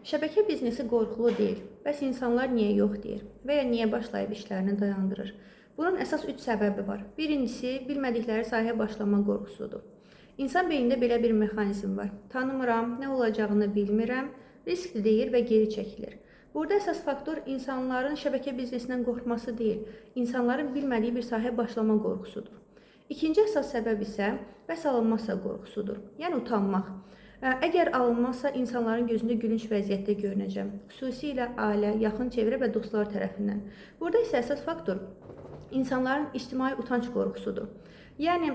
Şəbəkə biznesi qorxulu deyil. Bəs insanlar niyə yox deyir və ya niyə başlayıb işlərini dayandırır? Bunun əsas 3 səbəbi var. Birincisi, bilmədikləri sahəyə başlama qorxusudur. İnsan beynində belə bir mexanizm var. Tanımıram, nə olacağını bilmirəm, riskli deyir və geri çəkilir. Burada əsas faktor insanların şəbəkə biznesindən qorxması deyil, insanların bilmədiyi bir sahəyə başlama qorxusudur. İkinci əsas səbəb isə bəs alınmazsa qorxusudur, yəni utanmaq. Əgər alınmazsa insanların gözündə gülünc vəziyyətdə görünəcəm, xüsusilə ailə, yaxın çevrə və dostlar tərəfindən. Burada isə əsas faktor insanların ictimai utanc qorxusudur. Yəni,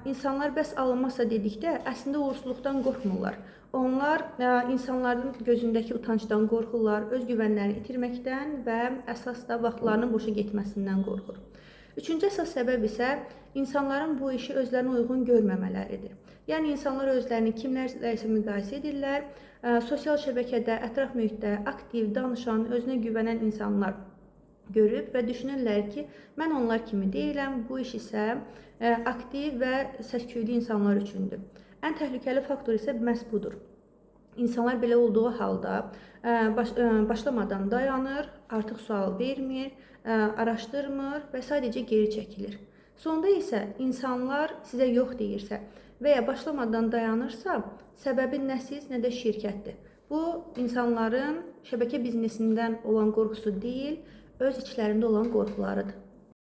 insanlar bəs alınmazsa dedikdə, əslində uğursuzluqdan qorxmurlar. Onlar insanların gözündəki utancdan qorxurlar, öz güvənlərini itirməkdən və əsas da vaxtlarının boşa getməsindən qorxur. Üçüncü əsas səbəb isə insanların bu işi özlərinə uyğun görməmələridir. Yəni, insanlar özlərini kimlərlə isə müqayisə edirlər, sosial şəbəkədə, ətraf mühitdə aktiv, danışan, özünə güvənən insanlar görüb və düşünürlər ki, mən onlar kimi deyiləm, bu iş isə aktiv və səs-küylü insanlar üçündür. Ən təhlükəli faktor isə məhz budur. İnsanlar belə olduğu halda başlamadan dayanır, artıq sual vermir, araşdırmır və sadəcə geri çəkilir. Sonda isə insanlar sizə yox deyirsə və ya başlamadan dayanırsa, səbəbi nə siz, nə də şirkətdir. Bu, insanların şəbəkə biznesindən olan qorxusu deyil, öz içlərində olan qorxularıdır.